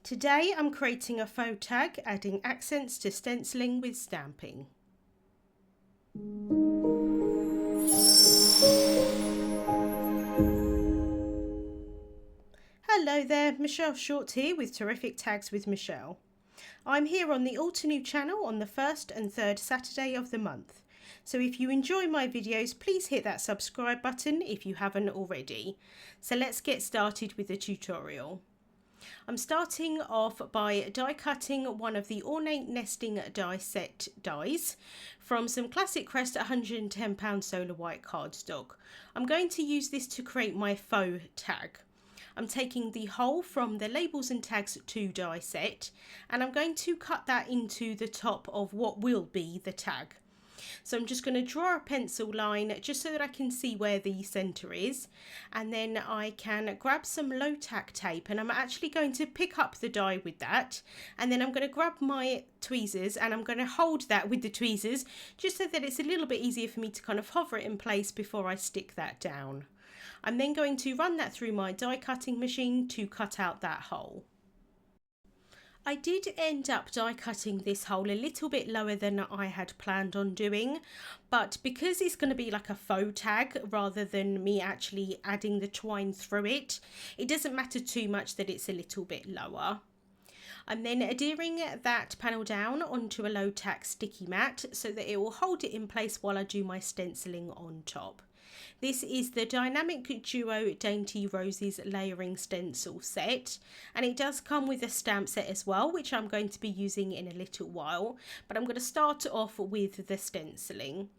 Today I'm creating a faux tag, adding accents to stenciling with stamping. Hello there, Michelle Short here with Terrific Tags with Michelle. I'm here on the Altenew channel on the first and third Saturday of the month. So if you enjoy my videos, please hit that subscribe button if you haven't already. So let's get started with the tutorial. I'm starting off by die cutting one of the Ornate Nesting Die Set dies from some classic Crest £110 solar white cardstock. I'm going to use this to create my faux tag. I'm taking the hole from the Labels and Tags 2 die set and I'm going to cut that into the top of what will be the tag. So I'm just going to draw a pencil line just so that I can see where the centre is, and then I can grab some low tack tape, and I'm actually going to pick up the die with that, and then I'm going to grab my tweezers and I'm going to hold that with the tweezers just so that it's a little bit easier for me to kind of hover it in place before I stick that down. I'm then going to run that through my die cutting machine to cut out that hole. I did end up die cutting this hole a little bit lower than I had planned on doing, but because it's going to be like a faux tag rather than me actually adding the twine through it, it doesn't matter too much that it's a little bit lower. I'm then adhering that panel down onto a low tack sticky mat so that it will hold it in place while I do my stenciling on top. This is the Dynamic Duo Dainty Roses layering stencil set, and it does come with a stamp set as well, which I'm going to be using in a little while, but I'm going to start off with the stenciling.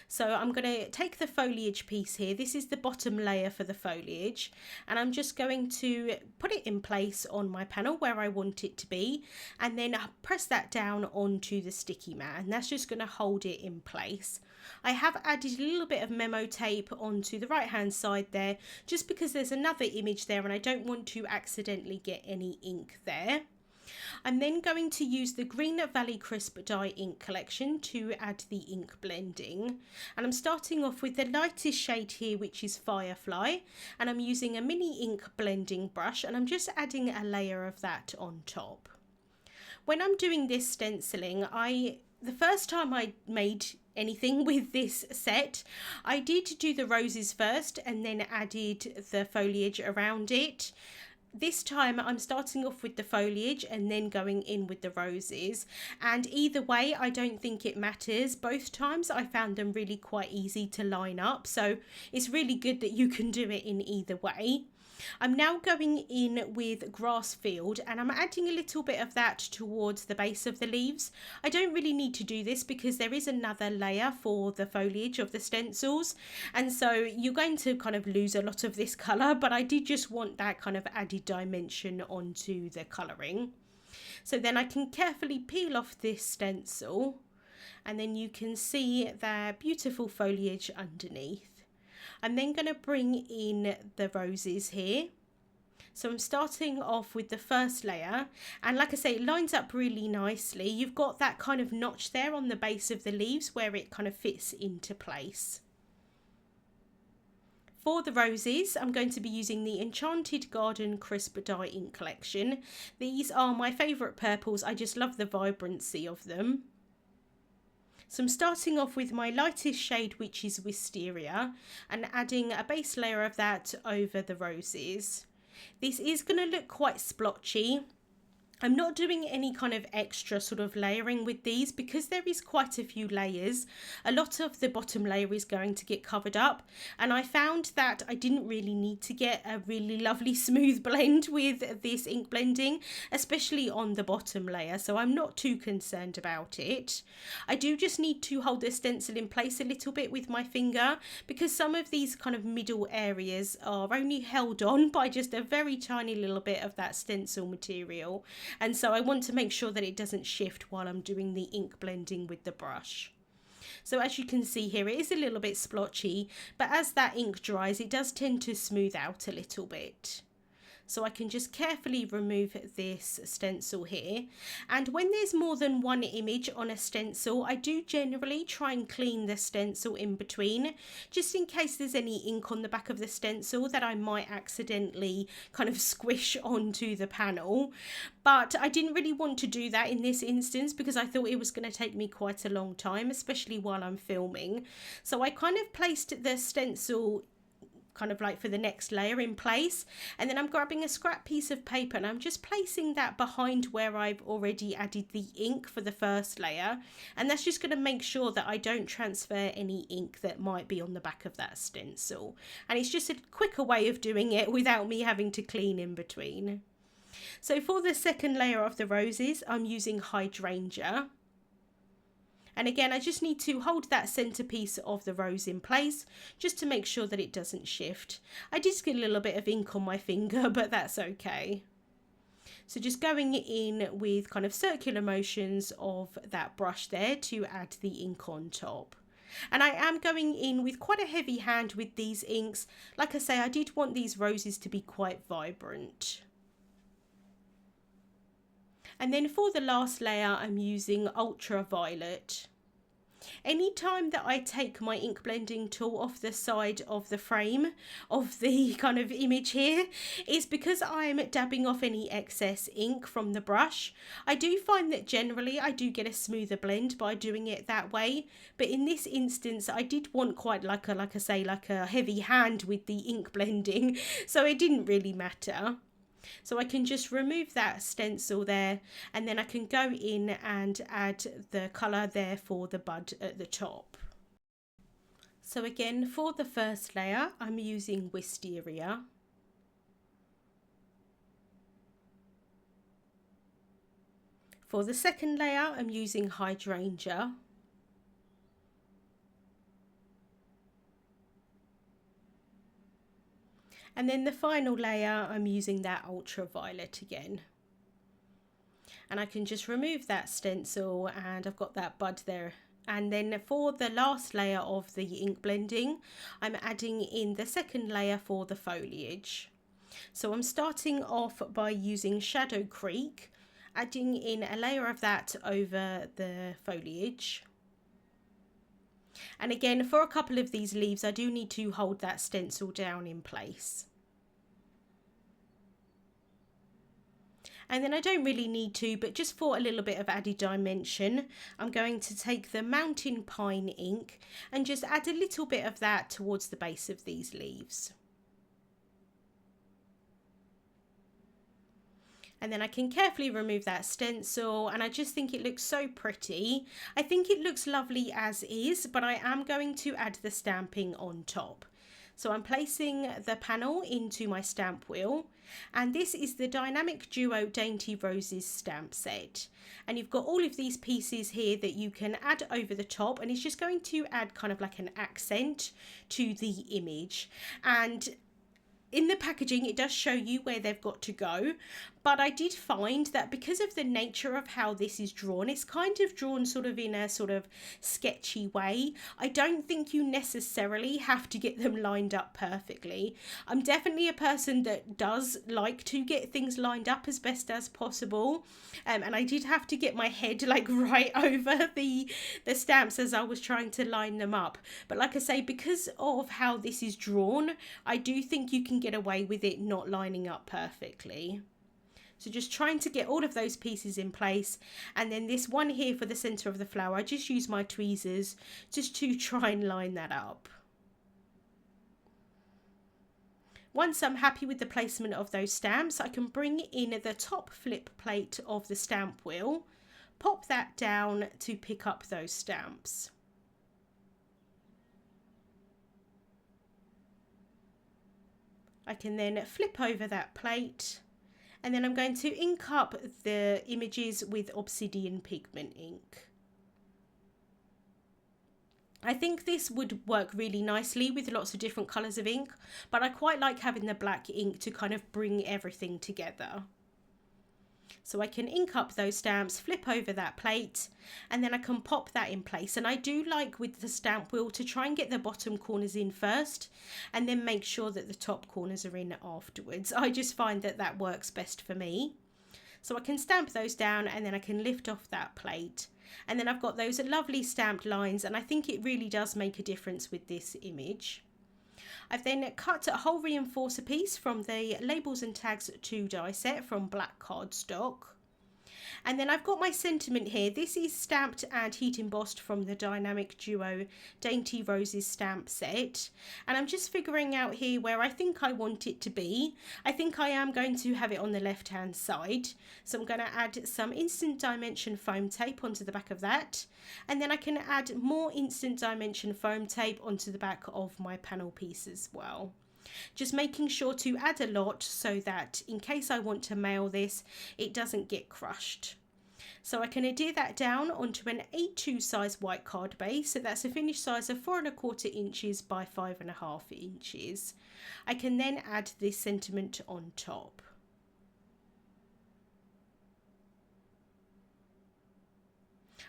So I'm going to take the foliage piece here. This is the bottom layer for the foliage, and I'm just going to put it in place on my panel where I want it to be, and then press that down onto the sticky mat, and that's just going to hold it in place. I have added a little bit of memo tape onto the right hand side there just because there's another image there and I don't want to accidentally get any ink there. I'm then going to use the Green Valley Crisp Dye Ink collection to add the ink blending, and I'm starting off with the lightest shade here, which is Firefly, and I'm using a mini ink blending brush and I'm just adding a layer of that on top. When I'm doing this stenciling, the first time I made anything with this set, I did do the roses first and then added the foliage around it. This time I'm starting off with the foliage and then going in with the roses, and either way I don't think it matters. Both times I found them really quite easy to line up, so it's really good that you can do it in either way. I'm now going in with Grass Field and I'm adding a little bit of that towards the base of the leaves. I don't really need to do this because there is another layer for the foliage of the stencils, and so you're going to kind of lose a lot of this colour, but I did just want that kind of added dimension onto the colouring. So then I can carefully peel off this stencil and then you can see the beautiful foliage underneath. I'm then going to bring in the roses here. So I'm starting off with the first layer, and like I say, it lines up really nicely. You've got that kind of notch there on the base of the leaves where it kind of fits into place. For the roses, I'm going to be using the Enchanted Garden Crisp Dye Ink collection. These are my favourite purples. I just love the vibrancy of them. So I'm starting off with my lightest shade, which is Wisteria, and adding a base layer of that over the roses. This is going to look quite splotchy. I'm not doing any kind of extra sort of layering with these because there is quite a few layers. A lot of the bottom layer is going to get covered up, and I found that I didn't really need to get a really lovely smooth blend with this ink blending, especially on the bottom layer, so I'm not too concerned about it. I do just need to hold the stencil in place a little bit with my finger because some of these kind of middle areas are only held on by just a very tiny little bit of that stencil material. And so I want to make sure that it doesn't shift while I'm doing the ink blending with the brush. So as you can see here, it is a little bit splotchy, but as that ink dries, it does tend to smooth out a little bit. So I can just carefully remove this stencil here. And when there's more than one image on a stencil, I do generally try and clean the stencil in between, just in case there's any ink on the back of the stencil that I might accidentally kind of squish onto the panel. But I didn't really want to do that in this instance because I thought it was going to take me quite a long time, especially while I'm filming. So I kind of placed the stencil kind of like for the next layer in place, and then I'm grabbing a scrap piece of paper and I'm just placing that behind where I've already added the ink for the first layer, and that's just going to make sure that I don't transfer any ink that might be on the back of that stencil, and it's just a quicker way of doing it without me having to clean in between. So for the second layer of the roses, I'm using hydrangea. And again, I just need to hold that centerpiece of the rose in place just to make sure that it doesn't shift. I did get a little bit of ink on my finger, but that's okay. So just going in with kind of circular motions of that brush there to add the ink on top. And I am going in with quite a heavy hand with these inks. Like I say, I did want these roses to be quite vibrant. And then for the last layer, I'm using ultraviolet. Anytime that I take my ink blending tool off the side of the frame of the kind of image here, is because I'm dabbing off any excess ink from the brush. I do find that generally I do get a smoother blend by doing it that way, but in this instance I did want quite like a heavy hand with the ink blending, so it didn't really matter. So I can just remove that stencil there, and then I can go in and add the colour there for the bud at the top. So again, for the first layer, I'm using wisteria. For the second layer, I'm using hydrangea. And then the final layer, I'm using that ultraviolet again. And I can just remove that stencil, and I've got that bud there. And then for the last layer of the ink blending, I'm adding in the second layer for the foliage. So I'm starting off by using Shadow Creek, adding in a layer of that over the foliage. And again, for a couple of these leaves, I do need to hold that stencil down in place. And then I don't really need to, but just for a little bit of added dimension, I'm going to take the Mountain Pine ink and just add a little bit of that towards the base of these leaves. And then I can carefully remove that stencil, and I just think it looks so pretty. I think it looks lovely as is, but I am going to add the stamping on top. So I'm placing the panel into my stamp wheel, and this is the Dynamic Duo Dainty Roses stamp set. And you've got all of these pieces here that you can add over the top, and it's just going to add kind of like an accent to the image. And in the packaging, it does show you where they've got to go, but I did find that because of the nature of how this is drawn, it's kind of drawn sort of in a sort of sketchy way. I don't think you necessarily have to get them lined up perfectly. I'm definitely a person that does like to get things lined up as best as possible, and I did have to get my head like right over the stamps as I was trying to line them up. But like I say, because of how this is drawn, I do think you can get away with it not lining up perfectly. So just trying to get all of those pieces in place, and then this one here for the center of the flower, I just use my tweezers just to try and line that up. Once I'm happy with the placement of those stamps, I can bring in the top flip plate of the stamp wheel, pop that down to pick up those stamps. I can then flip over that plate, and then I'm going to ink up the images with Obsidian Pigment Ink. I think this would work really nicely with lots of different colours of ink, but I quite like having the black ink to kind of bring everything together. So I can ink up those stamps, flip over that plate, and then I can pop that in place. And I do like with the stamp wheel to try and get the bottom corners in first and then make sure that the top corners are in afterwards. I just find that that works best for me. So I can stamp those down and then I can lift off that plate. And then I've got those lovely stamped lines, and I think it really does make a difference with this image. I've then cut a whole reinforcer piece from the Labels and Tags 2 die set from Black Cardstock. And then I've got my sentiment here. This is stamped and heat embossed from the Dynamic Duo Dainty Roses stamp set. And I'm just figuring out here where I think I want it to be. I think I am going to have it on the left hand side. So I'm going to add some Instant Dimension foam tape onto the back of that. And then I can add more Instant Dimension foam tape onto the back of my panel piece as well. Just making sure to add a lot so that in case I want to mail this, it doesn't get crushed. So I can adhere that down onto an A2 size white card base. So that's a finished size of 4¼ inches by 5½ inches. I can then add this sentiment on top.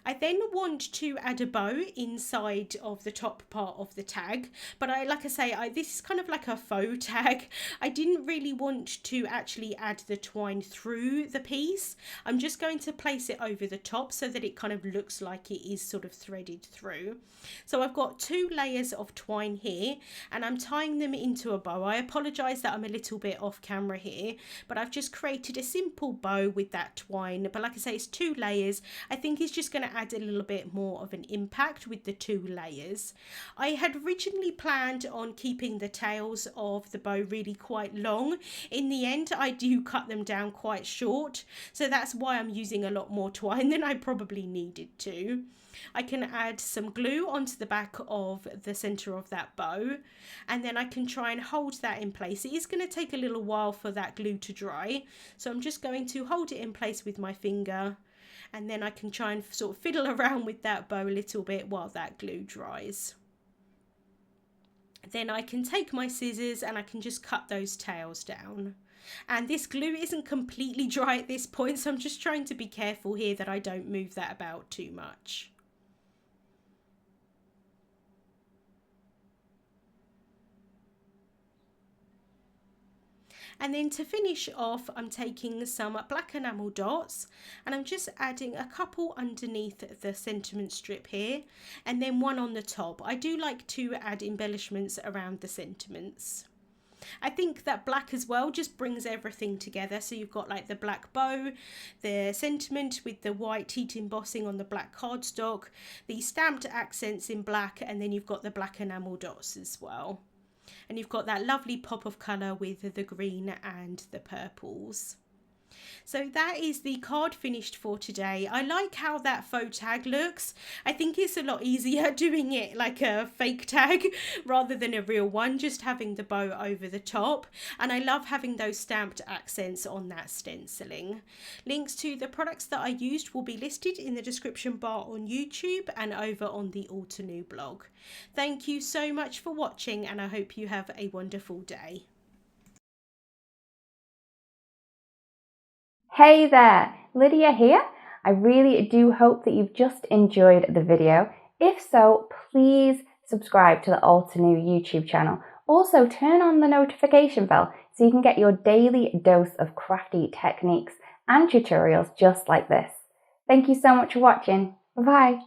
I then want to add a bow inside of the top part of the tag, but like I say, this is kind of like a faux tag. I didn't really want to actually add the twine through the piece. I'm just going to place it over the top so that it kind of looks like it is sort of threaded through. So I've got 2 layers of twine here and I'm tying them into a bow. I apologise that I'm a little bit off camera here, but I've just created a simple bow with that twine. But like I say, it's 2 layers. I think it's just going to add a little bit more of an impact with the 2 layers. I had originally planned on keeping the tails of the bow really quite long. In the end, I do cut them down quite short, so that's why I'm using a lot more twine than I probably needed to. I can add some glue onto the back of the center of that bow, and then I can try and hold that in place. It is going to take a little while for that glue to dry, so I'm just going to hold it in place with my finger, and then I can try and sort of fiddle around with that bow a little bit while that glue dries. Then I can take my scissors and I can just cut those tails down. And this glue isn't completely dry at this point, so I'm just trying to be careful here that I don't move that about too much. And then to finish off, I'm taking some black enamel dots and I'm just adding a couple underneath the sentiment strip here and then one on the top. I do like to add embellishments around the sentiments. I think that black as well just brings everything together. So you've got like the black bow, the sentiment with the white heat embossing on the black cardstock, the stamped accents in black, and then you've got the black enamel dots as well. And you've got that lovely pop of colour with the green and the purples. So that is the card finished for today. I like how that faux tag looks. I think it's a lot easier doing it like a fake tag rather than a real one, just having the bow over the top. And I love having those stamped accents on that stenciling. Links to the products that I used will be listed in the description bar on YouTube and over on the Altenew blog. Thank you so much for watching, and I hope you have a wonderful day. Hey there, Lydia here. I really do hope that you've just enjoyed the video. If so, please subscribe to the Altenew YouTube channel. Also, turn on the notification bell so you can get your daily dose of crafty techniques and tutorials just like this. Thank you so much for watching. Bye-bye.